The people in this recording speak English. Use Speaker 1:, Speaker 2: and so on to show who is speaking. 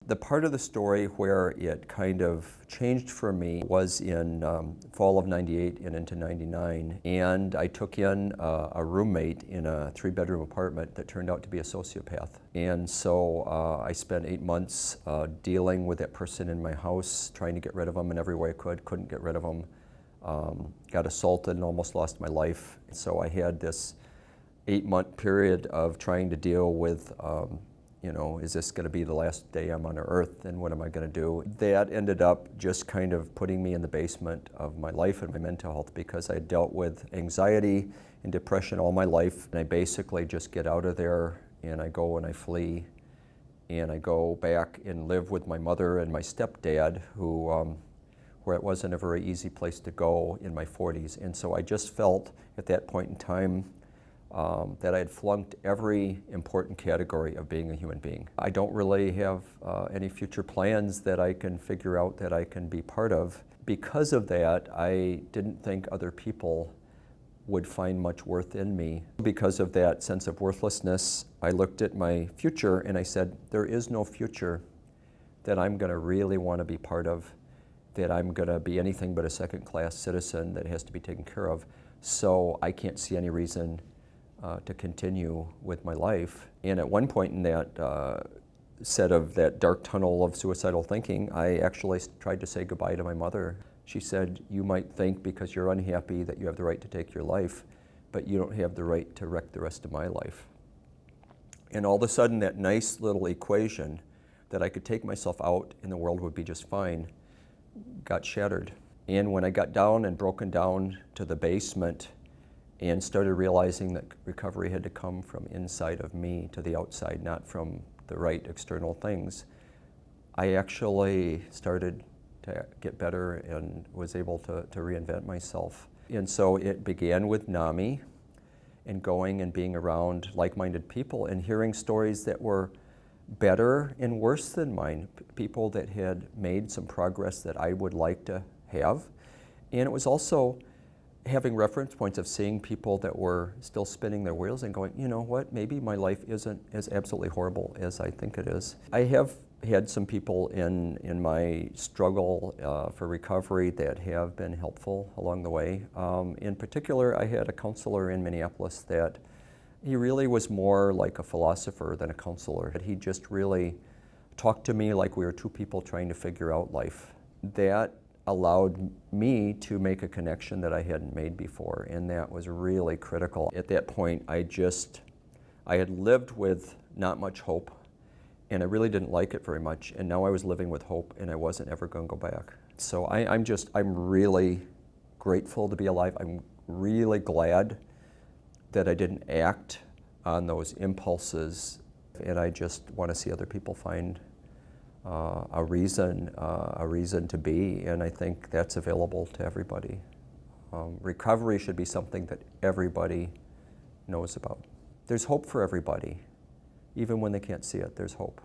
Speaker 1: The part of the story where it kind of changed for me was in fall of '98 and into '99, and I took in a roommate in a 3-bedroom apartment that turned out to be a sociopath. And so I spent 8 months dealing with that person in my house, trying to get rid of him in every way I couldn't get rid of him. Got assaulted and almost lost my life. So I had this 8-month period of trying to deal with is this going to be the last day I'm on earth, and what am I going to do? That ended up just kind of putting me in the basement of my life and my mental health, because I dealt with anxiety and depression all my life, and I basically just get out of there and I go and I flee, and I go back and live with my mother and my stepdad, where it wasn't a very easy place to go in my 40s. And so I just felt at that point in time that I had flunked every important category of being a human being. I don't really have any future plans that I can figure out that I can be part of. Because of that, I didn't think other people would find much worth in me. Because of that sense of worthlessness, I looked at my future and I said, there is no future that I'm going to really want to be part of, that I'm going to be anything but a second-class citizen that has to be taken care of. So I can't see any reason to continue with my life. And at one point in that set of that dark tunnel of suicidal thinking, I actually tried to say goodbye to my mother. She said, you might think because you're unhappy that you have the right to take your life, but you don't have the right to wreck the rest of my life. And all of a sudden, that nice little equation that I could take myself out and the world would be just fine got shattered. And when I got down and broken down to the basement and started realizing that recovery had to come from inside of me to the outside, not from the right external things, I actually started to get better and was able to reinvent myself. And so it began with NAMI and going and being around like-minded people and hearing stories that were better and worse than mine, people that had made some progress that I would like to have. And it was also having reference points of seeing people that were still spinning their wheels and going, you know what, maybe my life isn't as absolutely horrible as I think it is. I have had some people in my struggle for recovery that have been helpful along the way. In particular, I had a counselor in Minneapolis that he really was more like a philosopher than a counselor. He just really talked to me like we were two people trying to figure out life. That allowed me to make a connection that I hadn't made before, and that was really critical. At that point, I had lived with not much hope, and I really didn't like it very much, and now I was living with hope, and I wasn't ever going to go back. So I'm really grateful to be alive. I'm really glad that I didn't act on those impulses, and I just want to see other people find a reason to be, and I think that's available to everybody. Recovery should be something that everybody knows about. There's hope for everybody. Even when they can't see it, there's hope.